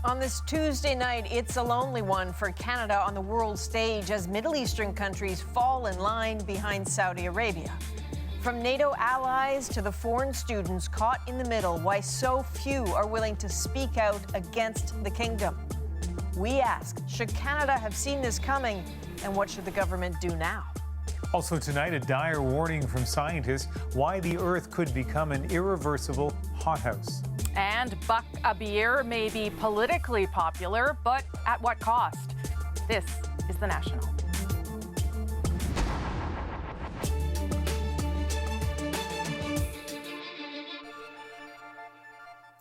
On this Tuesday night, it's a lonely one for Canada on the world stage as Middle Eastern countries fall in line behind Saudi Arabia. From NATO allies to the foreign students caught in the middle, why so few are willing to speak out against the kingdom. We ask, should Canada have seen this coming, and what should the government do now? Also tonight, a dire warning from scientists why the Earth could become an irreversible hothouse. And buck a beer may be politically popular, but at what cost? This is The National.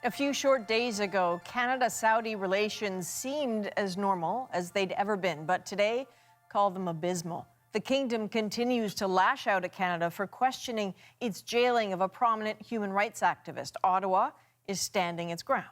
A few short days ago, Canada-Saudi relations seemed as normal as they'd ever been, but today, call them abysmal. The kingdom continues to lash out at Canada for questioning its jailing of a prominent human rights activist. Ottawa is standing its ground.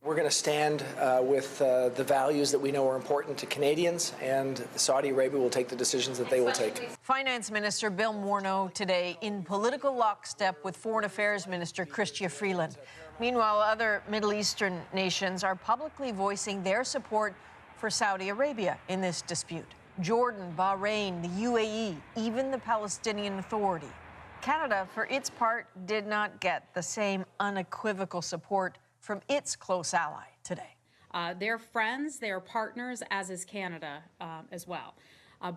We're going to stand with the values that we know are important to Canadians, and Saudi Arabia will take the decisions that they will take. Finance Minister Bill Morneau today in political lockstep with Foreign Affairs Minister Chrystia Freeland. Meanwhile, other Middle Eastern nations are publicly voicing their support for Saudi Arabia in this dispute. Jordan, Bahrain, the UAE, even the Palestinian Authority. Canada, for its part, did not get the same unequivocal support from its close ally today. They're friends, they're partners, as is Canada as well.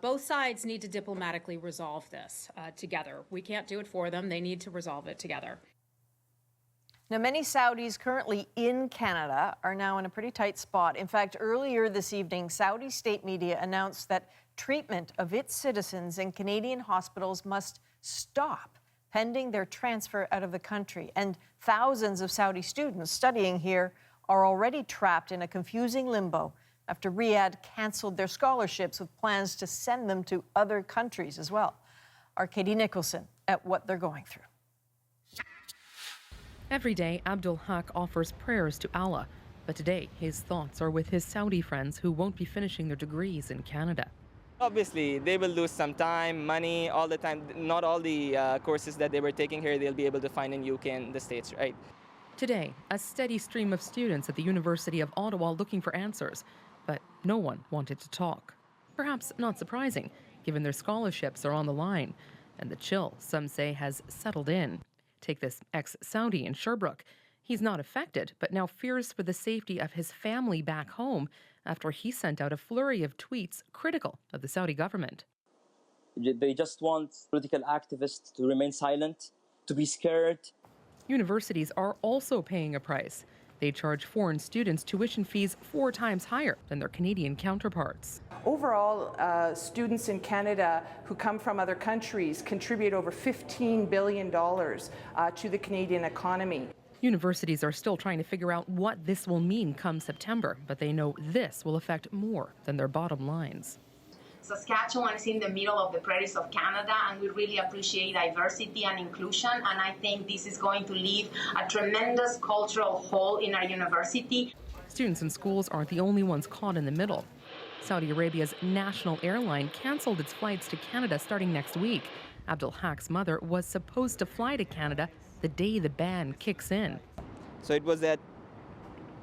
Both sides need to diplomatically resolve this together. We can't do it for them. They need to resolve it together. Now, many Saudis currently in Canada are now in a pretty tight spot. In fact, earlier this evening, Saudi state media announced that treatment of its citizens in Canadian hospitals must stop pending their transfer out of the country. And thousands of Saudi students studying here are already trapped in a confusing limbo after Riyadh canceled their scholarships with plans to send them to other countries as well. Our Katie Nicholson at what they're going through. Every day, Abdul Haq offers prayers to Allah, but today his thoughts are with his Saudi friends who won't be finishing their degrees in Canada. Obviously, they will lose some time, money, all the time. Not all the courses that they were taking here, they'll be able to find in UK and the States, right? Today, a steady stream of students at the University of Ottawa looking for answers, but no one wanted to talk. Perhaps not surprising, given their scholarships are on the line, and the chill, some say, has settled in. Take this ex-Saudi in Sherbrooke. He's not affected, but now fears for the safety of his family back home after he sent out a flurry of tweets critical of the Saudi government. They just want political activists to remain silent, to be scared. Universities are also paying a price. They charge foreign students tuition fees 4 times higher than their Canadian counterparts. Overall, students in Canada who come from other countries contribute over $15 billion to the Canadian economy. Universities are still trying to figure out what this will mean come September, but they know this will affect more than their bottom lines. Saskatchewan is in the middle of the prairies of Canada, and we really appreciate diversity and inclusion, and I think this is going to leave a tremendous cultural hole in our university. Students and schools aren't the only ones caught in the middle. Saudi Arabia's national airline canceled its flights to Canada starting next week. Abdul Haq's mother was supposed to fly to Canada the day the ban kicks in. So it was at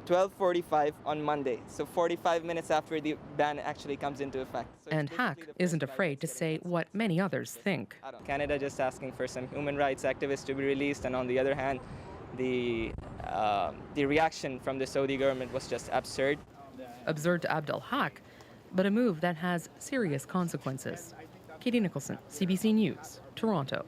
12:45 on Monday, so 45 minutes after the ban actually comes into effect. So and Haq isn't afraid to say what many others think. Canada just asking for some human rights activists to be released, and on the other hand, the reaction from the Saudi government was just absurd. Absurd to Abdul Haq, but a move that has serious consequences. Katie Nicholson, CBC News, Toronto.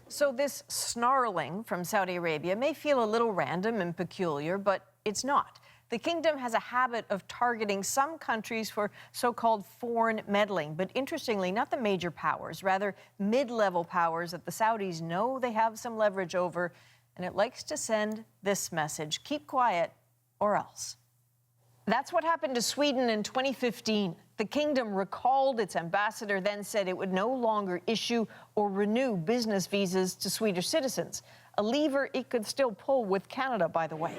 So this snarling from Saudi Arabia may feel a little random and peculiar, but it's not. The kingdom has a habit of targeting some countries for so-called foreign meddling, but interestingly, not the major powers, rather mid-level powers that the Saudis know they have some leverage over, and it likes to send this message: keep quiet or else. That's what happened to Sweden in 2015. The kingdom recalled its ambassador, then said it would no longer issue or renew business visas to Swedish citizens, a lever it could still pull with Canada, by the way.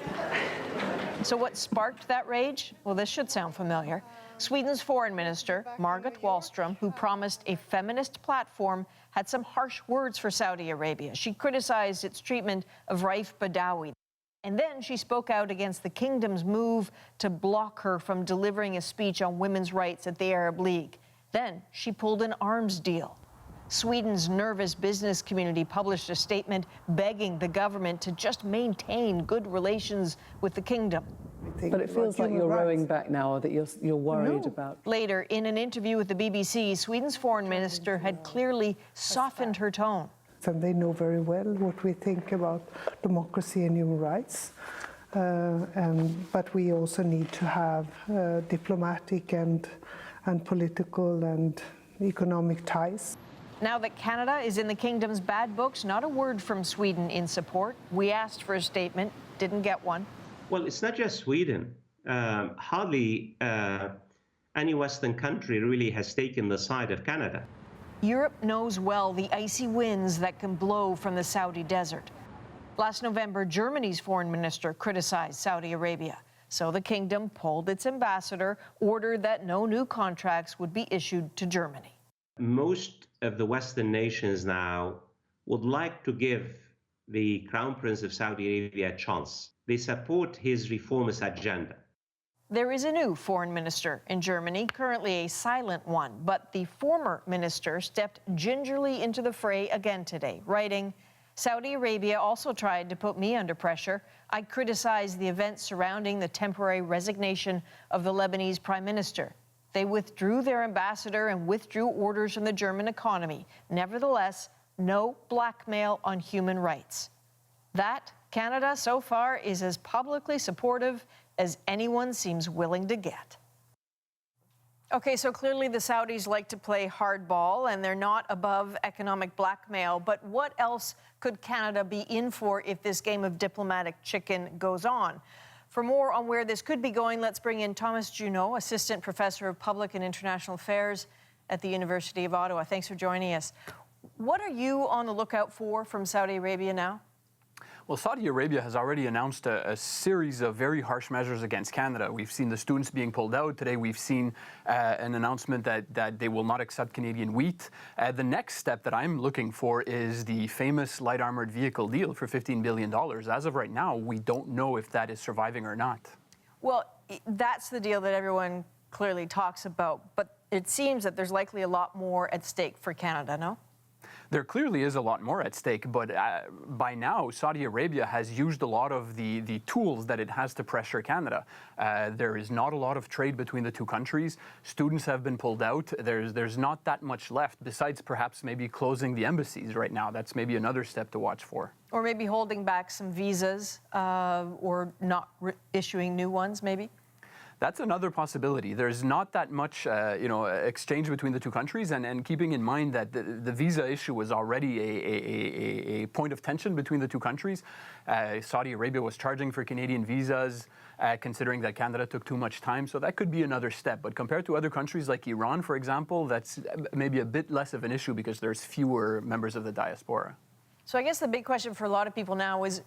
So what sparked that rage? Well, this should sound familiar. Sweden's foreign minister, Margot Wallström, who promised a feminist platform, had some harsh words for Saudi Arabia. She criticized its treatment of Raif Badawi. And then she spoke out against the kingdom's move to block her from delivering a speech on women's rights at the Arab League. Then she pulled an arms deal. Sweden's nervous business community published a statement begging the government to just maintain good relations with the kingdom. But it feels like you're rowing back now, or that you're worried about. Later, in an interview with the BBC, Sweden's foreign minister had clearly softened her tone. And they know very well what we think about democracy and human rights. But we also need to have diplomatic and political and economic ties. Now that Canada is in the kingdom's bad books, not a word from Sweden in support. We asked for a statement, didn't get one. Well, it's not just Sweden. Hardly any Western country really has taken the side of Canada. Europe knows well the icy winds that can blow from the Saudi desert. Last November, Germany's foreign minister criticized Saudi Arabia. So the kingdom pulled its ambassador, ordered that no new contracts would be issued to Germany. Most of the Western nations now would like to give the Crown Prince of Saudi Arabia a chance. They support his reformist agenda. There is a new foreign minister in Germany, currently a silent one, but the former minister stepped gingerly into the fray again today, writing, "Saudi Arabia also tried to put me under pressure. I criticized the events surrounding the temporary resignation of the Lebanese prime minister. They withdrew their ambassador and withdrew orders from the German economy. Nevertheless, no blackmail on human rights." That, Canada so far is as publicly supportive as anyone seems willing to get. Okay, so clearly the Saudis like to play hardball and they're not above economic blackmail, but what else could Canada be in for if this game of diplomatic chicken goes on? For more on where this could be going, let's bring in Thomas Juneau, Assistant Professor of Public and International Affairs at the University of Ottawa. Thanks for joining us. What are you on the lookout for from Saudi Arabia now? Well, Saudi Arabia has already announced a series of very harsh measures against Canada. We've seen the students being pulled out. Today we've seen an announcement that they will not accept Canadian wheat. The next step that I'm looking for is the famous light armored vehicle deal for $15 billion. As of right now, we don't know if that is surviving or not. Well, that's the deal that everyone clearly talks about, but it seems that there's likely a lot more at stake for Canada, no? There clearly is a lot more at stake, but by now, Saudi Arabia has used a lot of the tools that it has to pressure Canada. There is not a lot of trade between the two countries. Students have been pulled out. There's not that much left, besides perhaps maybe closing the embassies right now. That's maybe another step to watch for. Or maybe holding back some visas or not issuing new ones, maybe? That's another possibility. There's not that much, exchange between the two countries, and keeping in mind that the visa issue was already a point of tension between the two countries. Saudi Arabia was charging for Canadian visas, considering that Canada took too much time, so that could be another step. But compared to other countries like Iran, for example, that's maybe a bit less of an issue because there's fewer members of the diaspora. So I guess the big question for a lot of people now is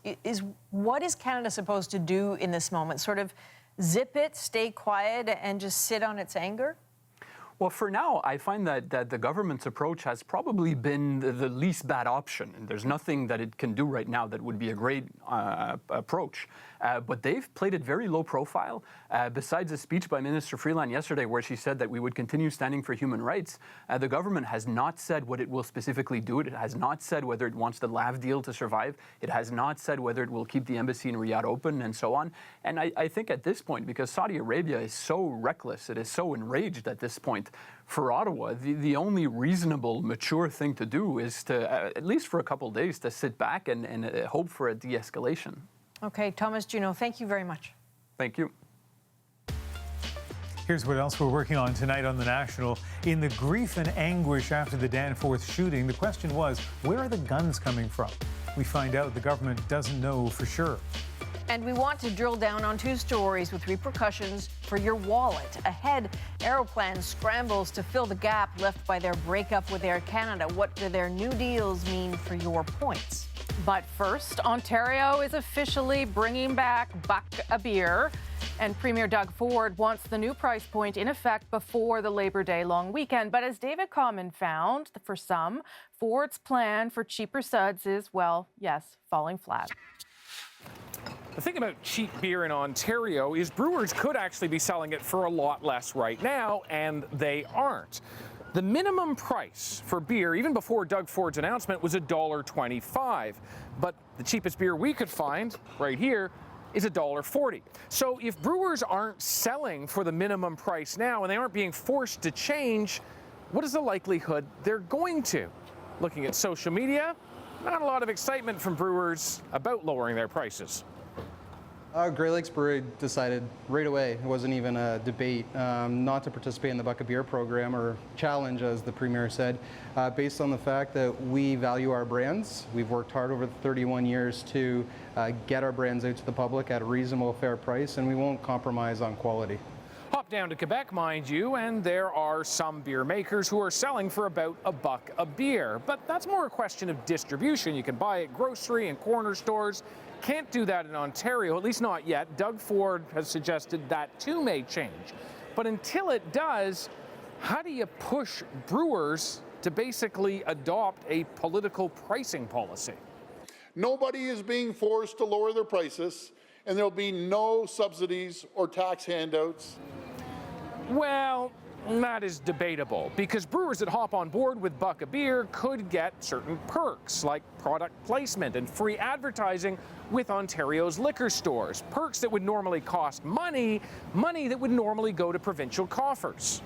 what is Canada supposed to do in this moment? Sort of zip it, stay quiet, and just sit on its anger? Well, for now, I find that the government's approach has probably been the least bad option. And there's nothing that it can do right now that would be a great approach. But they've played it very low profile. Besides a speech by Minister Freeland yesterday where she said that we would continue standing for human rights, the government has not said what it will specifically do. It has not said whether it wants the LAV deal to survive. It has not said whether it will keep the embassy in Riyadh open and so on. And I think at this point, because Saudi Arabia is so reckless, it is so enraged at this point, for Ottawa, the only reasonable, mature thing to do is to, at least for a couple of days, to sit back and hope for a de-escalation. Okay, Thomas Juneau, thank you very much. Thank you. Here's what else we're working on tonight on The National. In the grief and anguish after the Danforth shooting, the question was, where are the guns coming from? We find out the government doesn't know for sure. And we want to drill down on two stories with repercussions for your wallet. Ahead, Aeroplan scrambles to fill the gap left by their breakup with Air Canada. What do their new deals mean for your points? But first, Ontario is officially bringing back Buck a Beer. And Premier Doug Ford wants the new price point in effect before the Labor Day long weekend. But as David Common found, for some, Ford's plan for cheaper suds is, well, yes, falling flat. The thing about cheap beer in Ontario is brewers could actually be selling it for a lot less right now, and they aren't. The minimum price for beer, even before Doug Ford's announcement, was $1.25. But the cheapest beer we could find right here is $1.40. So if brewers aren't selling for the minimum price now and they aren't being forced to change, what is the likelihood they're going to? Looking at social media, not a lot of excitement from brewers about lowering their prices. Grey Lakes Brewery decided right away, it wasn't even a debate, not to participate in the Buck a Beer program, or challenge, as the Premier said, based on the fact that we value our brands. We've worked hard over the 31 years to get our brands out to the public at a reasonable, fair price, and we won't compromise on quality. Hop down to Quebec, mind you, and there are some beer makers who are selling for about $1 a beer. But that's more a question of distribution. You can buy at grocery and corner stores. Can't do that in Ontario, at least not yet. Doug Ford has suggested that too may change. But until it does, how do you push brewers to basically adopt a political pricing policy? Nobody is being forced to lower their prices, and there'll be no subsidies or tax handouts. Well, that is debatable, because brewers that hop on board with Buck a Beer could get certain perks, like product placement and free advertising with Ontario's liquor stores. Perks that would normally cost money that would normally go to provincial coffers.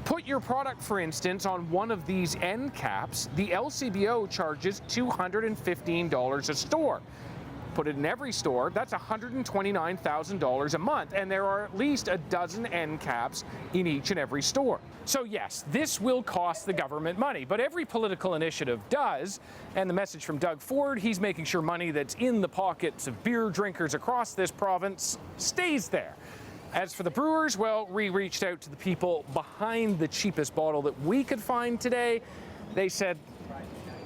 Put your product, for instance, on one of these end caps. The LCBO charges $215 a store. Put it in every store, that's $129,000 a month, and there are at least a dozen end caps in each and every store. So yes, this will cost the government money, but every political initiative does, and the message from Doug Ford, he's making sure money that's in the pockets of beer drinkers across this province stays there. As for the brewers, well, we reached out to the people behind the cheapest bottle that we could find today. They said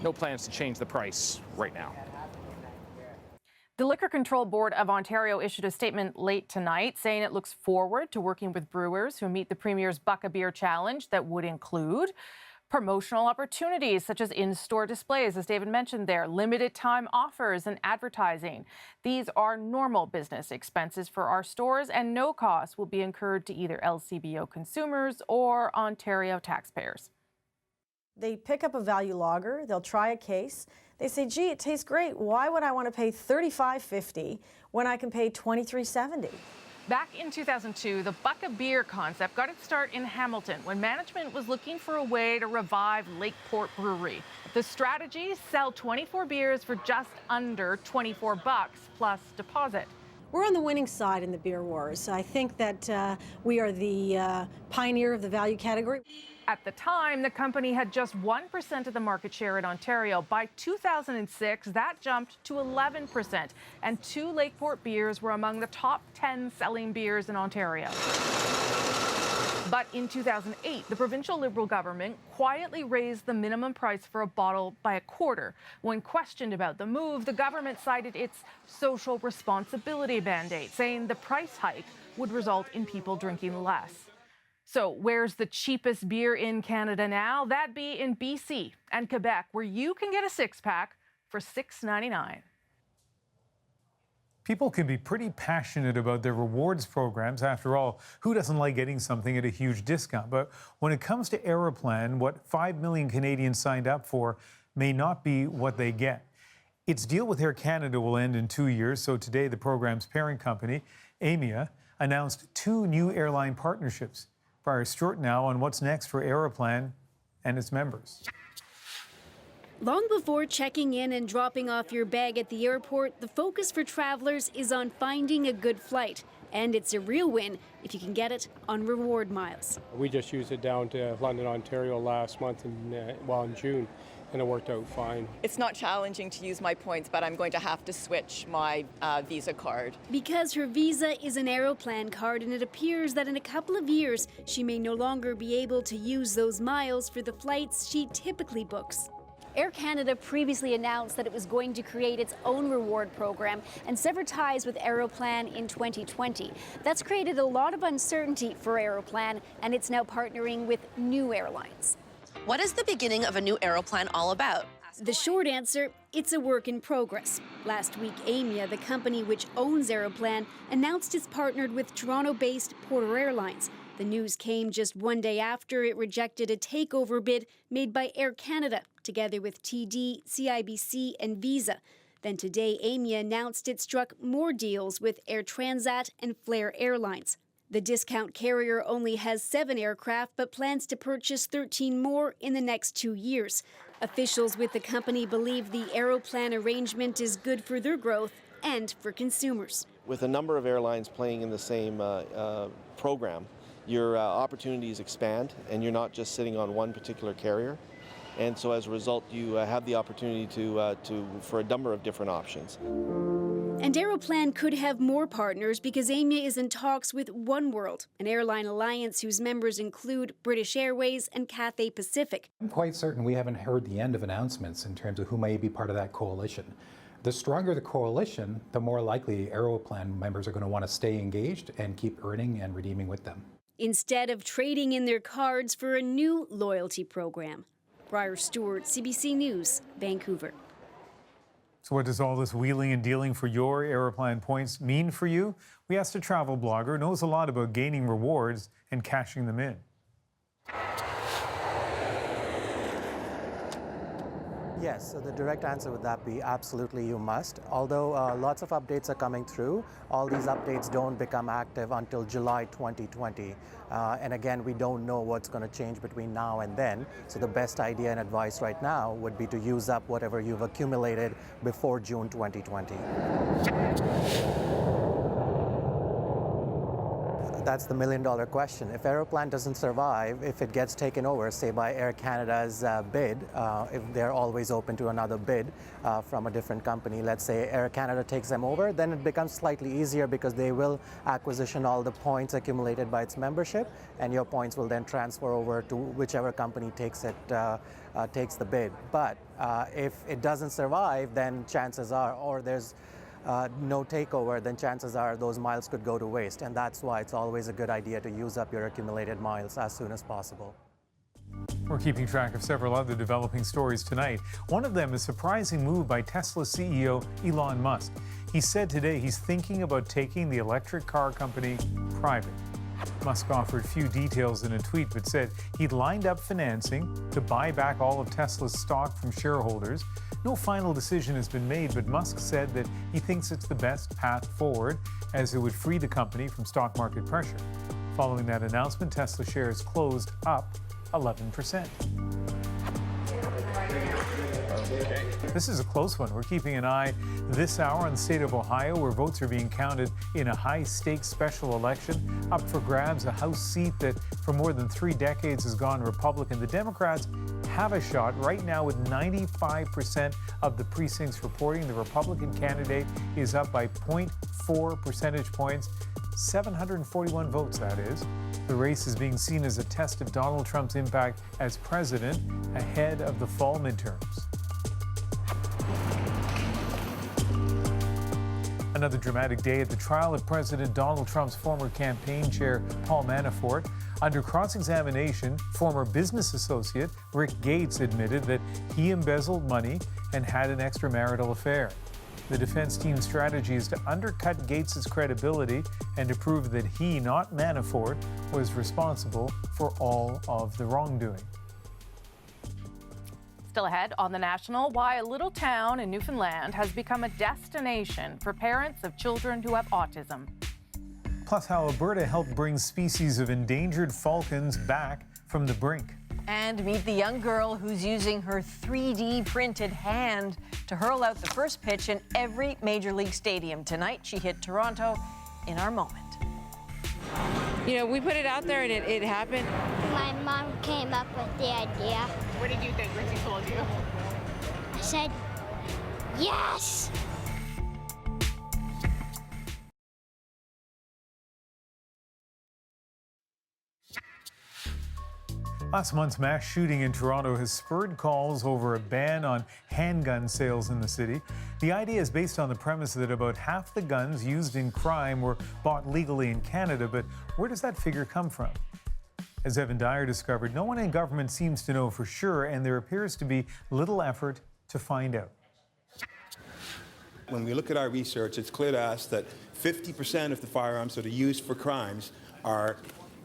no plans to change the price right now. The Liquor Control Board of Ontario issued a statement late tonight saying it looks forward to working with brewers who meet the Premier's Buck a Beer challenge that would include promotional opportunities such as in-store displays, as David mentioned there, limited time offers and advertising. These are normal business expenses for our stores, and no cost will be incurred to either LCBO consumers or Ontario taxpayers. They pick up a value lager, they'll try a case. They say, gee, it tastes great. Why would I want to pay $35.50 when I can pay $23.70? Back in 2002, the Buck a Beer concept got its start in Hamilton when management was looking for a way to revive Lakeport Brewery. The strategy, sell 24 beers for just under $24 plus deposit. We're on the winning side in the beer wars. I think that we are the pioneer of the value category. At the time, the company had just 1% of the market share in Ontario. By 2006, that jumped to 11%, and 2 Lakeport beers were among the top 10 selling beers in Ontario. But in 2008, the provincial Liberal government quietly raised the minimum price for a bottle by a quarter. When questioned about the move, the government cited its social responsibility mandate, saying the price hike would result in people drinking less. So where's the cheapest beer in Canada now? That'd be in BC and Quebec, where you can get a 6-pack for $6.99. People can be pretty passionate about their rewards programs. After all, who doesn't like getting something at a huge discount? But when it comes to Aeroplan, what 5 million Canadians signed up for may not be what they get. Its deal with Air Canada will end in 2 years, so today the program's parent company, Nevaeh, announced 2 new airline partnerships. Briar Stewart now on what's next for Aeroplan and its members. Long before checking in and dropping off your bag at the airport, the focus for travelers is on finding a good flight. And it's a real win if you can get it on reward miles. We just used it down to London, Ontario last month, in June, and it worked out fine. It's not challenging to use my points, but I'm going to have to switch my Visa card. Because her Visa is an Aeroplan card, and it appears that in a couple of years, she may no longer be able to use those miles for the flights she typically books. Air Canada previously announced that it was going to create its own reward program and sever ties with Aeroplan in 2020. That's created a lot of uncertainty for Aeroplan, and it's now partnering with new airlines. What is the beginning of a new Aeroplan all about? The short answer, it's a work in progress. Last week, Aimia, the company which owns Aeroplan, announced it's partnered with Toronto-based Porter Airlines. The news came just one day after it rejected a takeover bid made by Air Canada, together with TD, CIBC and Visa. Then today, Aimia announced it struck more deals with Air Transat and Flair Airlines. The discount carrier only has 7 aircraft, but plans to purchase 13 more in the next 2 years. Officials with the company believe the Aeroplan arrangement is good for their growth and for consumers. With a number of airlines playing in the same program, your opportunities expand and you're not just sitting on one particular carrier. And so as a result, you have the opportunity for a number of different options. And Aeroplan could have more partners because Aimia is in talks with Oneworld, an airline alliance whose members include British Airways and Cathay Pacific. I'm quite certain we haven't heard the end of announcements in terms of who may be part of that coalition. The stronger the coalition, the more likely Aeroplan members are going to want to stay engaged and keep earning and redeeming with them. Instead of trading in their cards for a new loyalty program. Briar Stewart, CBC News, Vancouver. So what does all this wheeling and dealing for your Aeroplan points mean for you? We asked a travel blogger who knows a lot about gaining rewards and cashing them in. Yes, so the direct answer would that be absolutely you must. Although lots of updates are coming through, all these updates don't become active until July 2020. And again, we don't know what's going to change between now and then. So the best idea and advice right now would be to use up whatever you've accumulated before June 2020. That's the million-dollar question. If Aeroplan doesn't survive, if it gets taken over, say by Air Canada's bid, if they're always open to another bid from a different company, let's say Air Canada takes them over, then it becomes slightly easier because they will acquisition all the points accumulated by its membership, and your points will then transfer over to whichever company takes the bid. But if it doesn't survive, then chances are, or there's no takeover, then chances are those miles could go to waste. And that's why it's always a good idea to use up your accumulated miles as soon as possible. We're keeping track of several other developing stories tonight. One of them is a surprising move by Tesla CEO Elon Musk. He said today he's thinking about taking the electric car company private. Musk offered few details in a tweet, but said he'd lined up financing to buy back all of Tesla's stock from shareholders. No final decision has been made, but Musk said that he thinks it's the best path forward, as it would free the company from stock market pressure. Following that announcement, Tesla shares closed up 11%. This is a close one. We're keeping an eye this hour on the state of Ohio, where votes are being counted in a high-stakes special election. Up for grabs, a House seat that for more than 3 decades has gone Republican. The Democrats have a shot right now with 95% of the precincts reporting. The Republican candidate is up by 0.4 percentage points. 741 votes, that is. The race is being seen as a test of Donald Trump's impact as president ahead of the fall midterms. Another dramatic day at the trial of President Donald Trump's former campaign chair, Paul Manafort. Under cross-examination, former business associate Rick Gates admitted that he embezzled money and had an extramarital affair. The defense team's strategy is to undercut Gates' credibility and to prove that he, not Manafort, was responsible for all of the wrongdoing. Still ahead on The National, why a little town in Newfoundland has become a destination for parents of children who have autism. Plus, how Alberta helped bring species of endangered falcons back from the brink. And meet the young girl who's using her 3D printed hand to hurl out the first pitch in every Major League stadium. Tonight, she hit Toronto in our moment. You know, we put it out there and it happened. My mom came up with the idea. What did you think when she told you? I said, yes! Last month's mass shooting in Toronto has spurred calls over a ban on handgun sales in the city. The idea is based on the premise that about half the guns used in crime were bought legally in Canada, but where does that figure come from? As Evan Dyer discovered, no one in government seems to know for sure, and there appears to be little effort to find out. When we look at our research, it's clear to us that 50% of the firearms that are used for crimes are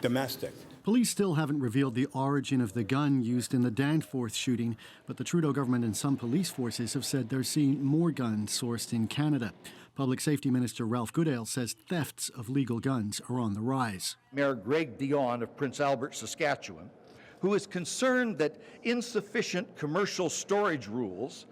domestic. Police still haven't revealed the origin of the gun used in the Danforth shooting, but the Trudeau government and some police forces have said they're seeing more guns sourced in Canada. Public Safety Minister Ralph Goodale says thefts of legal guns are on the rise. Mayor Greg Dion of Prince Albert, Saskatchewan, who is concerned that insufficient commercial storage rules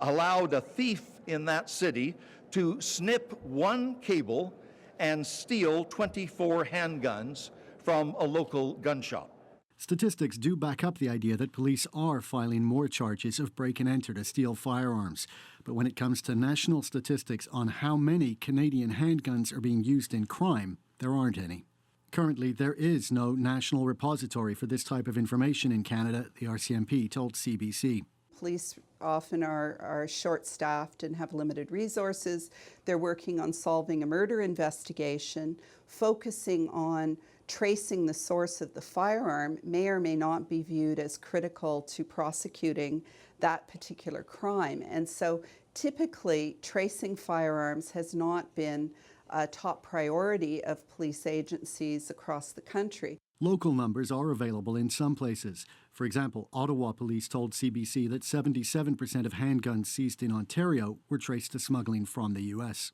allowed a thief in that city to snip one cable and steal 24 handguns from a local gun shop. Statistics do back up the idea that police are filing more charges of break and enter to steal firearms. But when it comes to national statistics on how many Canadian handguns are being used in crime, there aren't any. Currently, there is no national repository for this type of information in Canada, the RCMP told CBC. Police often are short-staffed and have limited resources. They're working on solving a murder investigation, focusing on tracing the source of the firearm may or may not be viewed as critical to prosecuting that particular crime. And so typically, tracing firearms has not been a top priority of police agencies across the country. Local numbers are available in some places. For example, Ottawa police told CBC that 77% of handguns seized in Ontario were traced to smuggling from the U.S.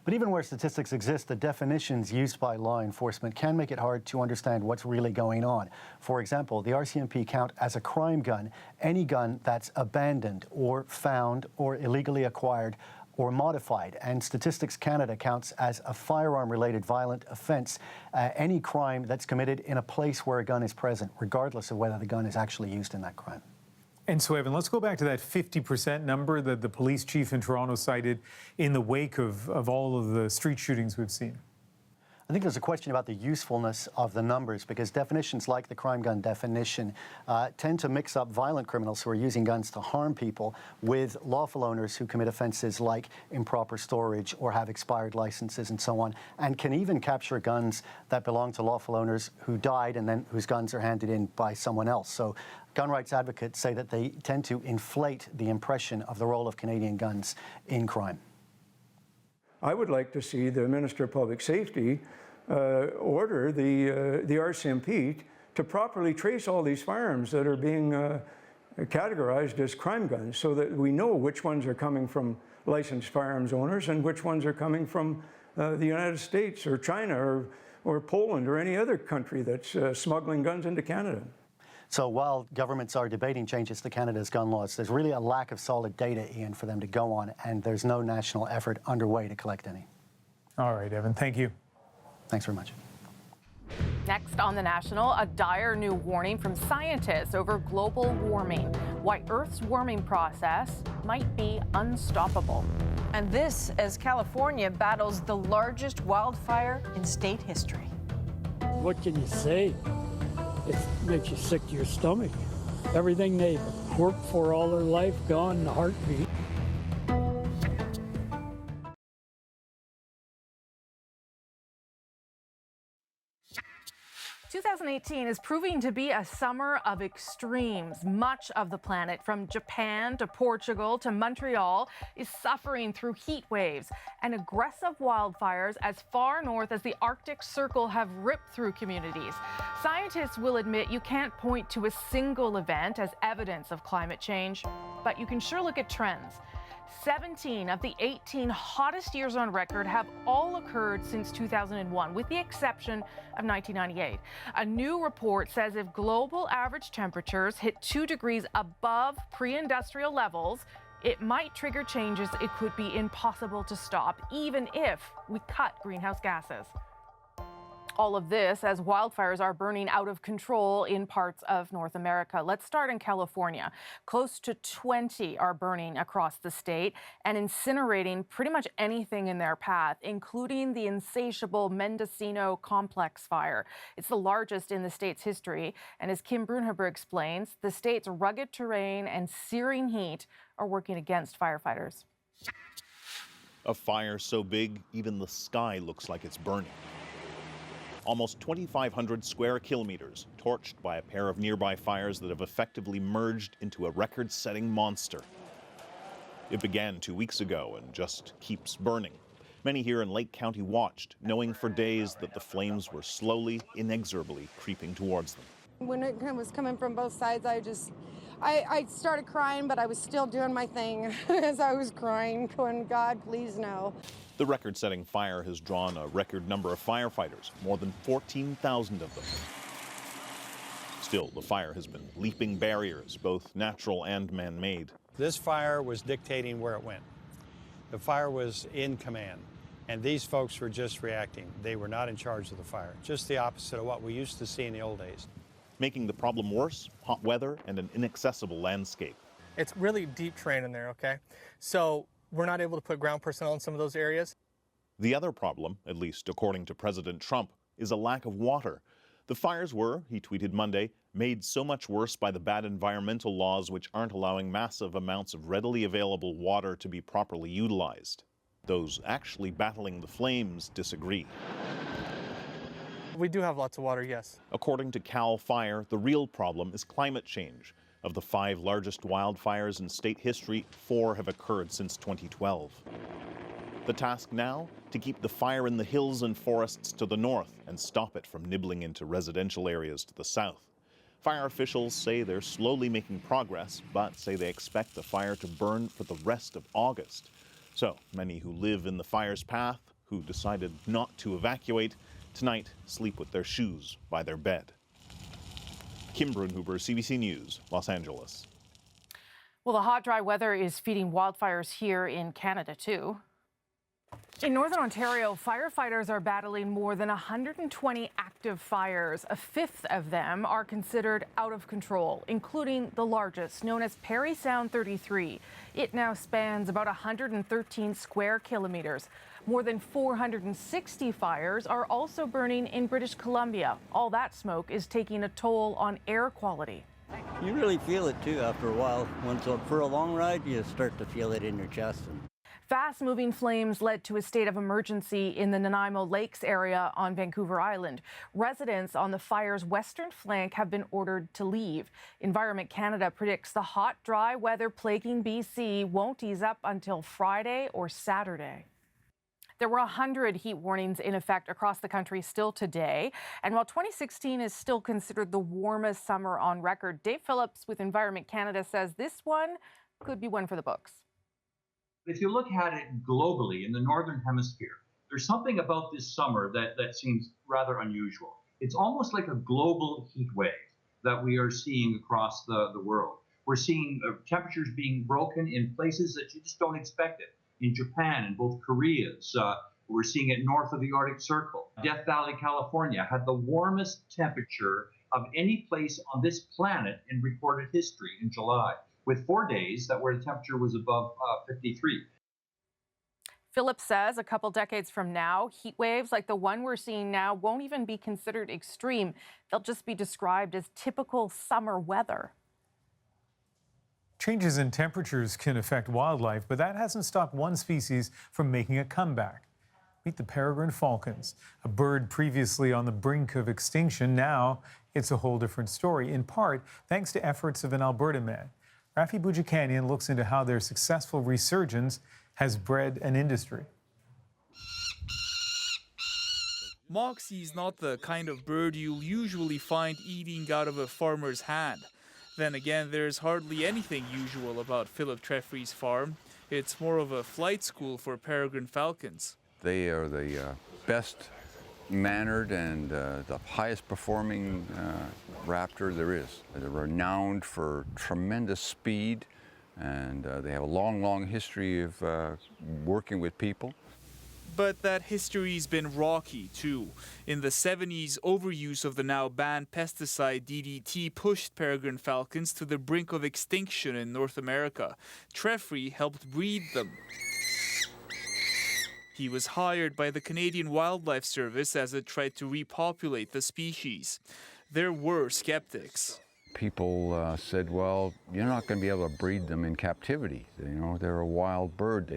But even where statistics exist, the definitions used by law enforcement can make it hard to understand what's really going on. For example, the RCMP count as a crime gun any gun that's abandoned or found or illegally acquired or modified. And Statistics Canada counts as a firearm-related violent offence any crime that's committed in a place where a gun is present, regardless of whether the gun is actually used in that crime. And so, Evan, let's go back to that 50% number that the police chief in Toronto cited in the wake of all of the street shootings we've seen. I think there's a question about the usefulness of the numbers, because definitions like the crime gun definition tend to mix up violent criminals who are using guns to harm people with lawful owners who commit offenses like improper storage or have expired licenses and so on, and can even capture guns that belong to lawful owners who died and then whose guns are handed in by someone else. So gun rights advocates say that they tend to inflate the impression of the role of Canadian guns in crime. I would like to see the Minister of Public Safety order the RCMP to properly trace all these firearms that are being categorized as crime guns, so that we know which ones are coming from licensed firearms owners and which ones are coming from the United States or China or Poland or any other country that's smuggling guns into Canada. So while governments are debating changes to Canada's gun laws, there's really a lack of solid data, Ian, for them to go on, and there's no national effort underway to collect any. All right, Evan, thank you. Thanks very much. Next on The National, a dire new warning from scientists over global warming, why Earth's warming process might be unstoppable. And this as California battles the largest wildfire in state history. What can you say? It makes you sick to your stomach. Everything they worked for all their life gone in a heartbeat. 2018 is proving to be a summer of extremes. Much of the planet, from Japan to Portugal to Montreal, is suffering through heat waves, and aggressive wildfires as far north as the Arctic Circle have ripped through communities. Scientists will admit you can't point to a single event as evidence of climate change, but you can sure look at trends. 17 of the 18 hottest years on record have all occurred since 2001, with the exception of 1998. A new report says if global average temperatures hit 2 degrees above pre-industrial levels, it might trigger changes it could be impossible to stop, even if we cut greenhouse gases. All of this as wildfires are burning out of control in parts of North America. Let's start in California. Close to 20 are burning across the state and incinerating pretty much anything in their path, including the insatiable Mendocino Complex fire. It's the largest in the state's history. And as Kim Brunhaber explains, the state's rugged terrain and searing heat are working against firefighters. A fire so big, even the sky looks like it's burning. Almost 2,500 square kilometers torched by a pair of nearby fires that have effectively merged into a record-setting monster. It began 2 weeks ago and just keeps burning. Many here in Lake County watched, knowing for days that the flames were slowly, inexorably creeping towards them. When it was coming from both sides, I started crying, but I was still doing my thing as I was crying, going, God, please no. The record-setting fire has drawn a record number of firefighters, more than 14,000 of them. Still, the fire has been leaping barriers, both natural and man-made. This fire was dictating where it went. The fire was in command, and these folks were just reacting. They were not in charge of the fire, just the opposite of what we used to see in the old days. Making the problem worse, hot weather and an inaccessible landscape. It's really deep terrain in there, okay? So we're not able to put ground personnel in some of those areas. The other problem, at least according to President Trump, is a lack of water. The fires were, he tweeted Monday, made so much worse by the bad environmental laws which aren't allowing massive amounts of readily available water to be properly utilized. Those actually battling the flames disagree. We do have lots of water, yes. According to CAL FIRE, the real problem is climate change. Of the 5 largest wildfires in state history, 4 have occurred since 2012. The task now? To keep the fire in the hills and forests to the north and stop it from nibbling into residential areas to the south. Fire officials say they're slowly making progress, but say they expect the fire to burn for the rest of August. So many who live in the fire's path, who decided not to evacuate, tonight sleep with their shoes by their bed. Kim Brunhuber, CBC News, Los Angeles. Well, the hot, dry weather is feeding wildfires here in Canada, too. In Northern Ontario, firefighters are battling more than 120 active fires. A fifth of them are considered out of control, including the largest, known as Parry Sound 33. It now spans about 113 square kilometers. More than 460 fires are also burning in British Columbia. All that smoke is taking a toll on air quality. You really feel it, too, after a while. For a long ride, you start to feel it in your chest. Fast-moving flames led to a state of emergency in the Nanaimo Lakes area on Vancouver Island. Residents on the fire's western flank have been ordered to leave. Environment Canada predicts the hot, dry weather plaguing BC won't ease up until Friday or Saturday. There were 100 heat warnings in effect across the country still today. And while 2016 is still considered the warmest summer on record, Dave Phillips with Environment Canada says this one could be one for the books. If you look at it globally in the Northern Hemisphere, there's something about this summer that seems rather unusual. It's almost like a global heat wave that we are seeing across the world. We're seeing temperatures being broken in places that you just don't expect it. In Japan, in both Koreas, we're seeing it north of the Arctic Circle. Death Valley, California had the warmest temperature of any place on this planet in recorded history in July, with 4 days where the temperature was above 53. Phillips says a couple decades from now, heat waves like the one we're seeing now won't even be considered extreme. They'll just be described as typical summer weather. Changes in temperatures can affect wildlife, but that hasn't stopped one species from making a comeback. Meet the peregrine falcons, a bird previously on the brink of extinction. Now it's a whole different story, in part thanks to efforts of an Alberta man. Rafi Boudjikanian looks into how their successful resurgence has bred an industry. Moxie is not the kind of bird you'll usually find eating out of a farmer's hand. Then again, there's hardly anything usual about Philip Treffry's farm. It's more of a flight school for peregrine falcons. They are the best mannered and the highest performing raptor there is. They're renowned for tremendous speed, and they have a long history of working with people. But that history's been rocky, too. In the 70s, overuse of the now banned pesticide DDT pushed peregrine falcons to the brink of extinction in North America. Treffry helped breed them. He was hired by the Canadian Wildlife Service as it tried to repopulate the species. There were skeptics. People said, well, you're not going to be able to breed them in captivity. You know, they're a wild bird.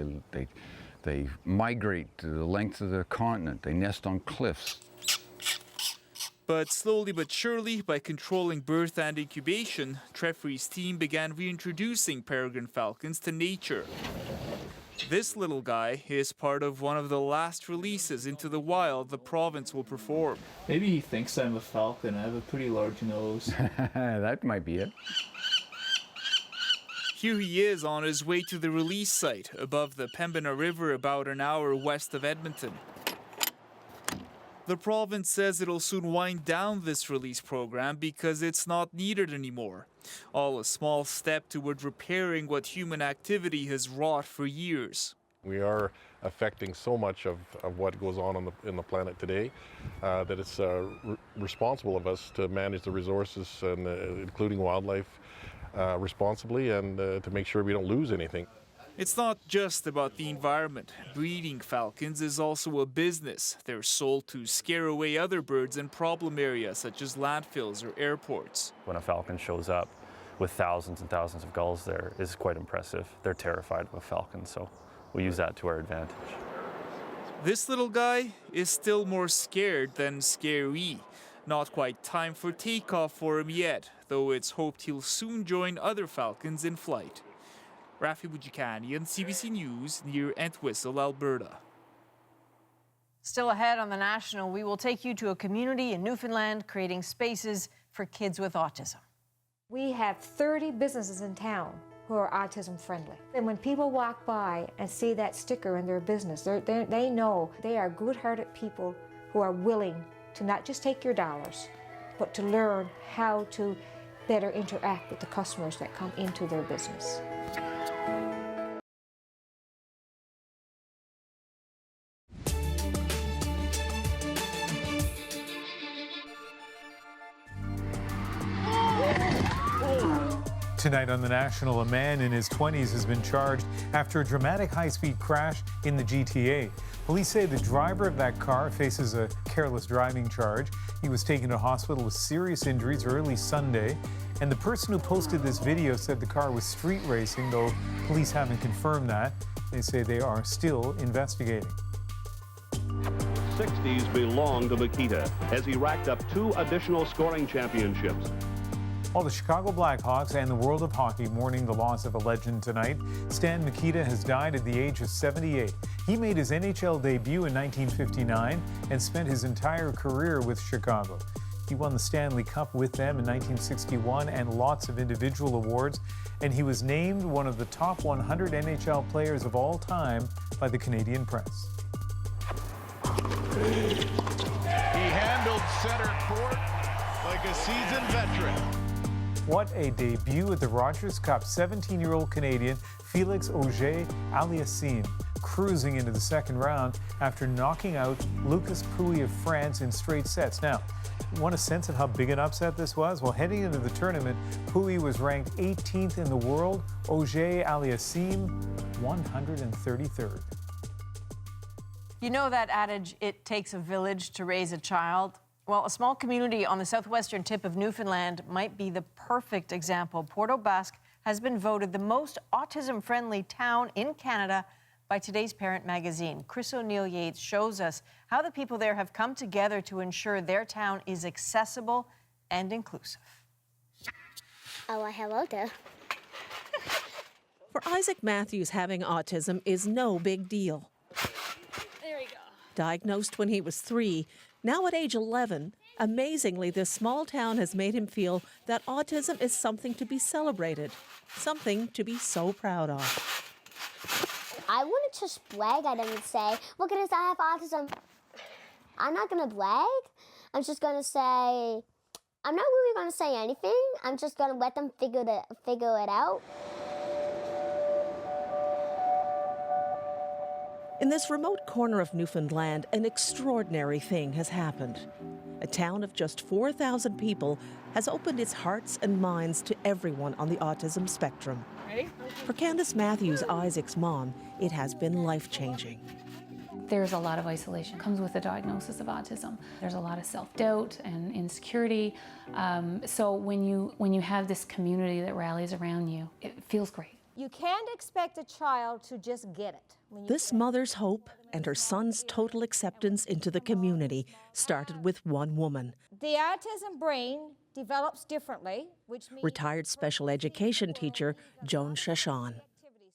They migrate to the length of the continent. They nest on cliffs. But slowly but surely, by controlling birth and incubation, Treffry's team began reintroducing peregrine falcons to nature. This little guy is part of one of the last releases into the wild the province will perform. Maybe he thinks I'm a falcon. I have a pretty large nose. That might be it. Here he is on his way to the release site above the Pembina River, about an hour west of Edmonton. The province says it'll soon wind down this release program because it's not needed anymore. All a small step toward repairing what human activity has wrought for years. We are affecting so much of what goes on in the planet today that it's responsible of us to manage the resources, and including wildlife, responsibly, and to make sure we don't lose anything. It's not just about the environment. Breeding falcons is also a business. They're sold to scare away other birds in problem areas such as landfills or airports. When a falcon shows up with thousands and thousands of gulls there is quite impressive. They're terrified of a falcon, so we use that to our advantage. This little guy is still more scared than scary. Not quite time for takeoff for him yet, though it's hoped he'll soon join other falcons in flight. Rafi Boudjikanian, CBC News, near Entwistle, Alberta. Still ahead on The National, we will take you to a community in Newfoundland creating spaces for kids with autism. We have 30 businesses in town who are autism friendly. And when people walk by and see that sticker in their business, they know they are good-hearted people who are willing to not just take your dollars, but to learn how to better interact with the customers that come into their business. Tonight on The National, a man in his 20s has been charged after a dramatic high-speed crash in the GTA. Police say the driver of that car faces a careless driving charge. He was taken to hospital with serious injuries early Sunday. And the person who posted this video said the car was street racing, though police haven't confirmed that. They say they are still investigating. 60s belong to Mikita as he racked up 2 additional scoring championships. While the Chicago Blackhawks and the world of hockey mourning the loss of a legend tonight, Stan Mikita has died at the age of 78. He made his NHL debut in 1959 and spent his entire career with Chicago. He won the Stanley Cup with them in 1961 and lots of individual awards, and he was named one of the top 100 NHL players of all time by the Canadian Press. He handled center court like a seasoned veteran. What a debut at the Rogers Cup. 17-year-old Canadian Felix Auger-Aliassime cruising into the second round after knocking out Lucas Pouille of France in straight sets. Now, want a sense of how big an upset this was? Well, heading into the tournament, Pouille was ranked 18th in the world, Auger-Aliassime 133rd. You know that adage, it takes a village to raise a child? Well, a small community on the southwestern tip of Newfoundland might be the perfect example. Port aux Basques has been voted the most autism-friendly town in Canada by today's Parent magazine. Chris O'Neill-Yates shows us how the people there have come together to ensure their town is accessible and inclusive. Oh, hello there. For Isaac Matthews, having autism is no big deal. There we go. Diagnosed when he was 3, now at age 11, amazingly, this small town has made him feel that autism is something to be celebrated, something to be so proud of. I wouldn't just brag at him and say, look at this, I have autism. I'm not going to brag. I'm just going to say, I'm not really going to say anything. I'm just going to let them figure it out. In this remote corner of Newfoundland, an extraordinary thing has happened. A town of just 4,000 people has opened its hearts and minds to everyone on the autism spectrum. Ready? For Candace Matthews, Isaac's mom, it has been life-changing. There's a lot of isolation. It comes with the diagnosis of autism. There's a lot of self-doubt and insecurity. So when you have this community that rallies around you, it feels great. You can't expect a child to just get it. This mother's hope and her son's total acceptance into the community started with one woman. The autism brain develops differently, which means... Retired special education teacher Joan Shashan.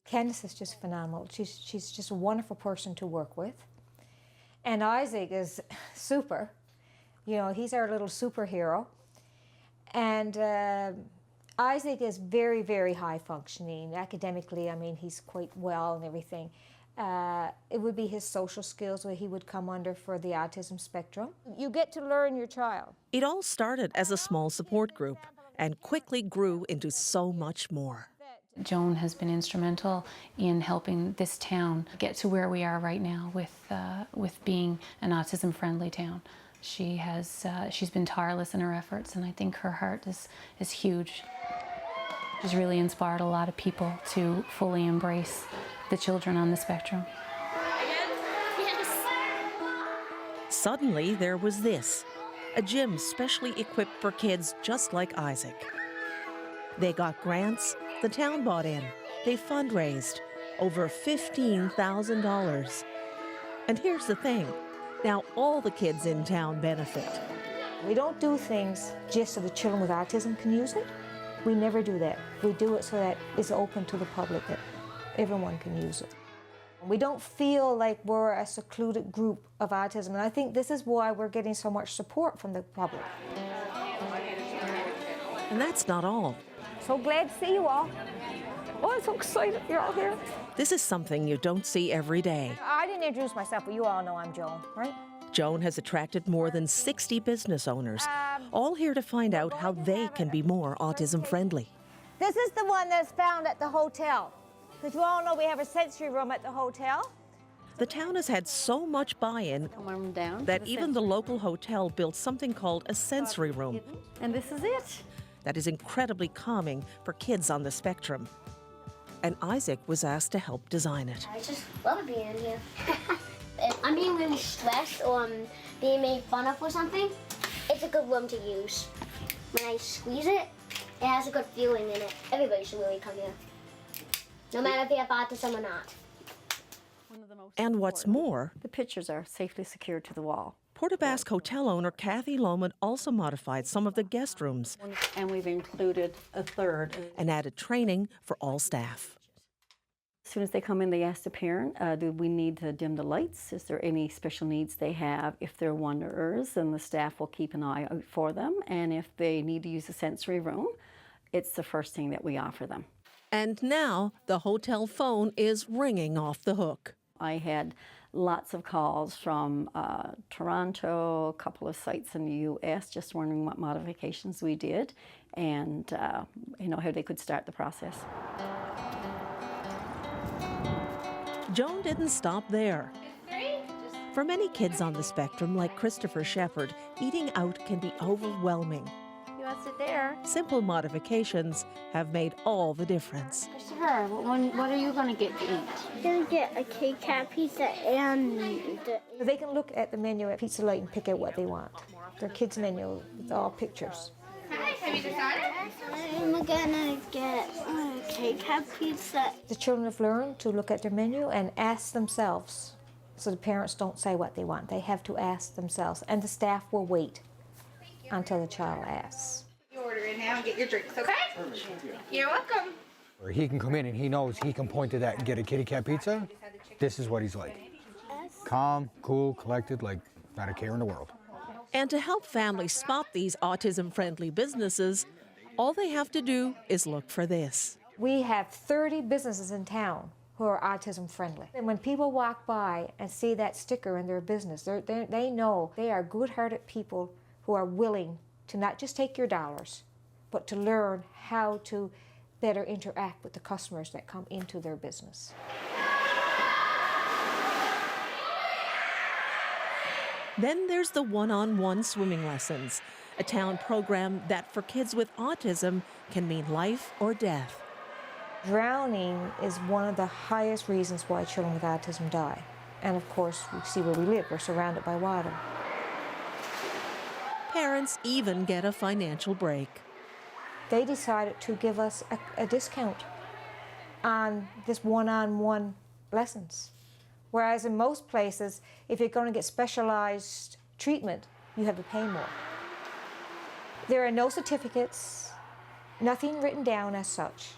Candace is just phenomenal. She's just a wonderful person to work with. And Isaac is super. You know, he's our little superhero. And Isaac is very, very high functioning. Academically, I mean, he's quite well and everything. It would be his social skills where he would come under for the autism spectrum. You get to learn your child. It all started as a small support group and quickly grew into so much more. Joan has been instrumental in helping this town get to where we are right now with being an autism-friendly town. She's been tireless in her efforts, and I think her heart is huge. She's really inspired a lot of people to fully embrace the children on the spectrum. Suddenly, there was this, a gym specially equipped for kids just like Isaac. They got grants, the town bought in, they fundraised, over $15,000. And here's the thing, now all the kids in town benefit. We don't do things just so the children with autism can use it. We never do that. We do it so that it's open to the public, that everyone can use it. We don't feel like we're a secluded group of autism, and I think this is why we're getting so much support from the public. And that's not all. So glad to see you all. Oh, I'm so excited you're all here. This is something you don't see every day. I didn't introduce myself, but you all know I'm Joan, right? Joan has attracted more than 60 business owners, all here to find out how they can be more autism-friendly. This is the one that's found at the hotel. Because you all know we have a sensory room at the hotel. The town has had so much buy-in that even the local hotel built something called a sensory room. And this is it. That is incredibly calming for kids on the spectrum. And Isaac was asked to help design it. I just love being in here. If I'm being really stressed or being made fun of or something, it's a good room to use. When I squeeze it, it has a good feeling in it. Everybody should really come here. No matter if you have autism or not. And what's more, the pictures are safely secured to the wall. Port aux Basques hotel owner Kathy Lohman also modified some of the guest rooms. And we've included a third. And added training for all staff. As soon as they come in, they ask the parent, do we need to dim the lights? Is there any special needs they have? If they're wanderers, then the staff will keep an eye out for them. And if they need to use a sensory room, it's the first thing that we offer them. And now the hotel phone is ringing off the hook. I had lots of calls from Toronto, a couple of sites in the U.S., just wondering what modifications we did and how they could start the process. Joan didn't stop there. For many kids on the spectrum, like Christopher Shepherd, eating out can be overwhelming. You want to sit there? Simple modifications have made all the difference. Christopher, what are you going to get to eat? I'm going to get a Kit Kat pizza and... They can look at the menu at Pizza Light and pick out what they want. Their kids' menu with all pictures. Hi, have you decided? I'm going to get a Kit Kat pizza. The children have learned to look at their menu and ask themselves. So the parents don't say what they want. They have to ask themselves. And the staff will wait until the child asks. You order in now and get your drinks, okay? You're welcome. Or he can come in and he knows he can point to that and get a kitty cat pizza. This is what he's like. Calm, cool, collected, like not a care in the world. And to help families spot these autism-friendly businesses, all they have to do is look for this. We have 30 businesses in town who are autism friendly. And when people walk by and see that sticker in their business, they know they are good-hearted people who are willing to not just take your dollars, but to learn how to better interact with the customers that come into their business. Then there's the one-on-one swimming lessons, a town program that for kids with autism can mean life or death. Drowning is one of the highest reasons why children with autism die. And of course, we see where we live, we're surrounded by water. Parents even get a financial break. They decided to give us a discount on this one-on-one lessons. Whereas in most places, if you're going to get specialized treatment, you have to pay more. There are no certificates, nothing written down as such.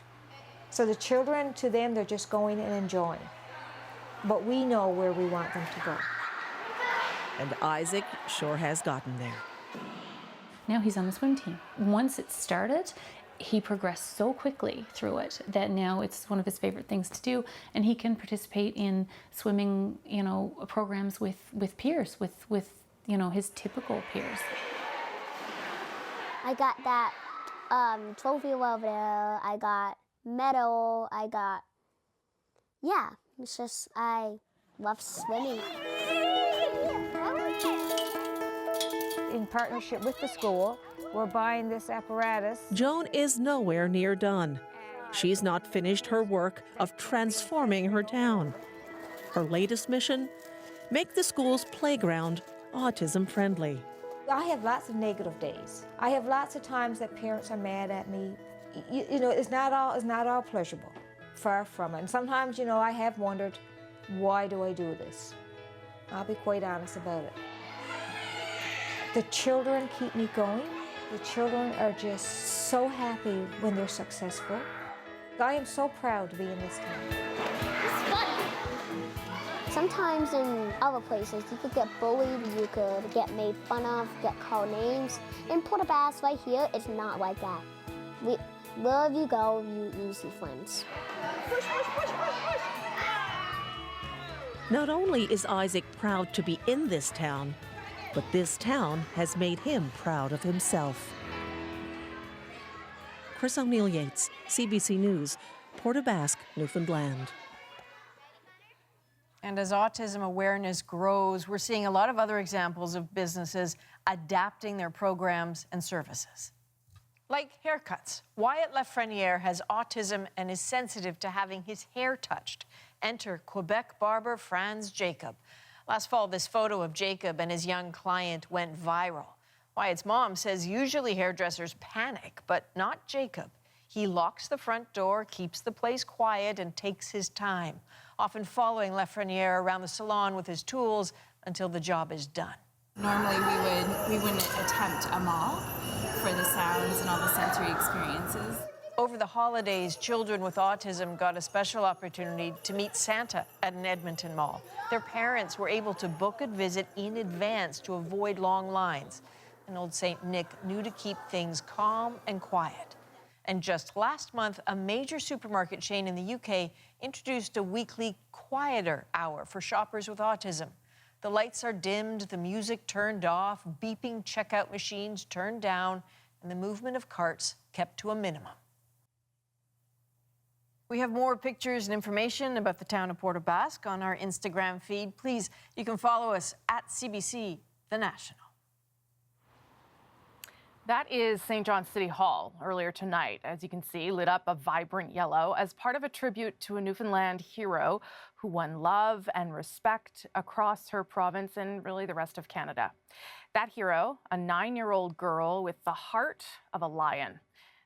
So the children, to them, they're just going and enjoying. But we know where we want them to go. And Isaac sure has gotten there. Now he's on the swim team. Once it started, he progressed so quickly through it that now it's one of his favorite things to do, and he can participate in swimming, programs with peers, with his typical peers. I got that trophy over there. I got medal. It's just, I love swimming. In partnership with the school, we're buying this apparatus. Joan is nowhere near done. She's not finished her work of transforming her town. Her latest mission? Make the school's playground autism-friendly. I have lots of negative days. I have lots of times that parents are mad at me. It's not all pleasurable. Far from it. And sometimes, I have wondered, why do I do this? I'll be quite honest about it. The children keep me going. The children are just so happy when they're successful. I am so proud to be in this town. It's fun. Sometimes in other places, you could get bullied, you could get made fun of, get called names. In Port Bass, right here, it's not like that. Wherever you go, you see friends. Push, push, push, push, push. Not only is Isaac proud to be in this town, but this town has made him proud of himself. Chris O'Neill Yates, CBC News, Port Basque, Newfoundland. And as autism awareness grows, we're seeing a lot of other examples of businesses adapting their programs and services. Like haircuts. Wyatt Lafreniere has autism and is sensitive to having his hair touched. Enter Quebec barber Franz Jacob. Last fall, this photo of Jacob and his young client went viral. Wyatt's mom says usually hairdressers panic, but not Jacob. He locks the front door, keeps the place quiet, and takes his time, often following Lafreniere around the salon with his tools until the job is done. Normally we wouldn't attempt a mall for the sounds and all the sensory experiences. Over the holidays, children with autism got a special opportunity to meet Santa at an Edmonton mall. Their parents were able to book a visit in advance to avoid long lines. And old St. Nick knew to keep things calm and quiet. And just last month, a major supermarket chain in the UK introduced a weekly quieter hour for shoppers with autism. The lights are dimmed, the music turned off, beeping checkout machines turned down, and the movement of carts kept to a minimum. We have more pictures and information about the town of Port Basque on our Instagram feed. Please, you can follow us at CBC The National. That is St. John's City Hall earlier tonight, as you can see, lit up a vibrant yellow as part of a tribute to a Newfoundland hero who won love and respect across her province and really the rest of Canada. That hero, a 9-year-old girl with the heart of a lion.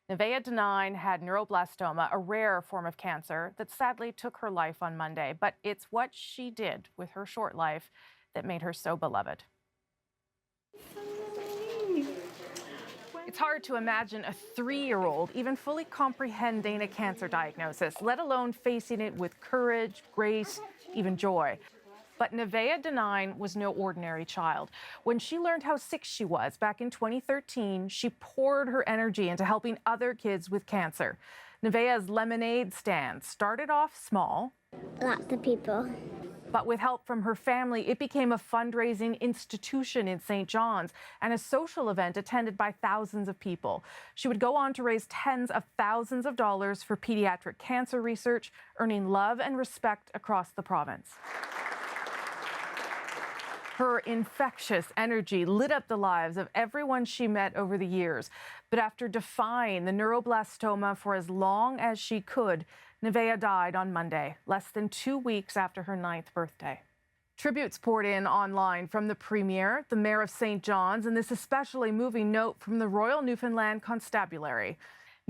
Nevaeh had neuroblastoma, a rare form of cancer that sadly took her life on Monday. But it's what she did with her short life that made her so beloved. It's hard to imagine a 3-year-old even fully comprehending a cancer diagnosis, let alone facing it with courage, grace, even joy. But Nevaeh was no ordinary child. When she learned how sick she was back in 2013, she poured her energy into helping other kids with cancer. Nevaeh's lemonade stand started off small. Lots of people. But with help from her family, it became a fundraising institution in St. John's and a social event attended by thousands of people. She would go on to raise tens of thousands of dollars for pediatric cancer research, earning love and respect across the province. Her infectious energy lit up the lives of everyone she met over the years. But after defying the neuroblastoma for as long as she could, Nevaeh died on Monday, less than 2 weeks after her 9th birthday. Tributes poured in online from the Premier, the Mayor of St. John's, and this especially moving note from the Royal Newfoundland Constabulary.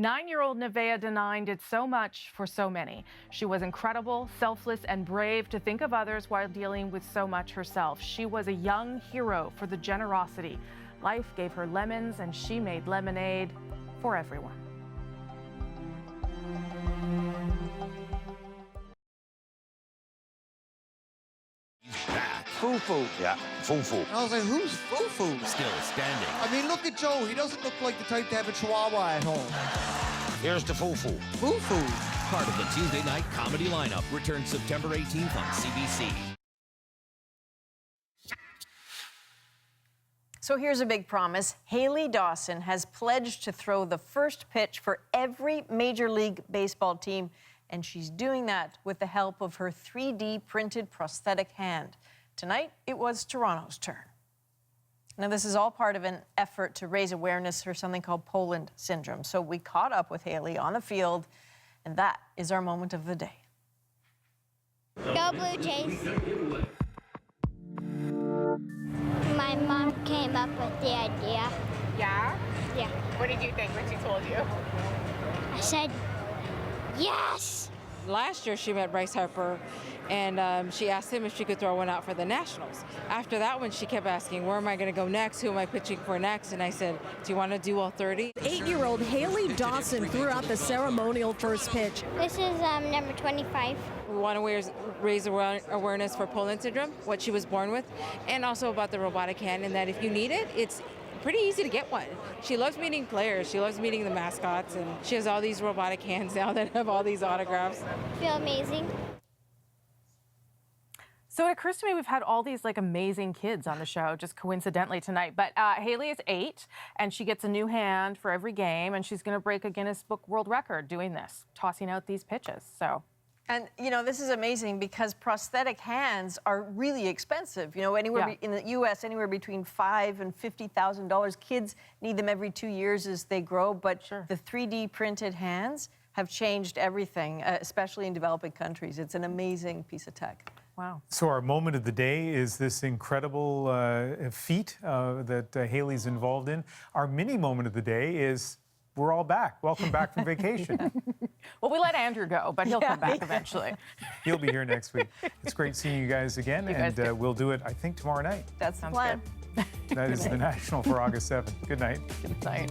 9-year-old Nevaeh Denine did so much for so many. She was incredible, selfless, and brave to think of others while dealing with so much herself. She was a young hero for the generosity. Life gave her lemons, and she made lemonade for everyone. Fufu. Yeah, Fufu. I was like, who's Fufu? Still standing. I mean, look at Joe. He doesn't look like the type to have a chihuahua at home. Here's the Fufu. Fufu. Part of the Tuesday night comedy lineup returns September 18th on CBC. So here's a big promise. Haley Dawson has pledged to throw the first pitch for every Major League Baseball team, and she's doing that with the help of her 3D printed prosthetic hand. Tonight, it was Toronto's turn. Now, this is all part of an effort to raise awareness for something called Poland syndrome. So we caught up with Haley on the field, and that is our moment of the day. Go Blue Jays. My mom came up with the idea. Yeah? Yeah. What did you think when she told you? I said, yes! Last year she met Bryce Harper, and she asked him if she could throw one out for the Nationals. After that one, she kept asking, where am I going to go next? Who am I pitching for next? And I said, do you want to do all 30? 8-year-old Haley Dawson threw out the ceremonial first pitch. This is number 25. We want to raise awareness for Poland syndrome, what she was born with, and also about the robotic hand, and that if you need it, it's pretty easy to get one. She loves meeting players. She loves meeting the mascots, and she has all these robotic hands now that have all these autographs. Feel amazing. So it occurs to me we've had all these amazing kids on the show just coincidentally tonight. But Haley is 8, and she gets a new hand for every game, and she's going to break a Guinness Book World Record doing this, tossing out these pitches. So. And, this is amazing because prosthetic hands are really expensive. Anywhere in the U.S., anywhere between $5,000 and $50,000. Kids need them every 2 years as they grow. But the 3D printed hands have changed everything, especially in developing countries. It's an amazing piece of tech. Wow. So our moment of the day is this incredible feat that Haley's involved in. Our mini moment of the day is we're all back. Welcome back from vacation. Well, we let Andrew go, but he'll come back eventually. He'll be here next week. It's great seeing you guys again, and we'll do it, I think, tomorrow night. That's the plan. That is the National for August 7th. Good night. Good night.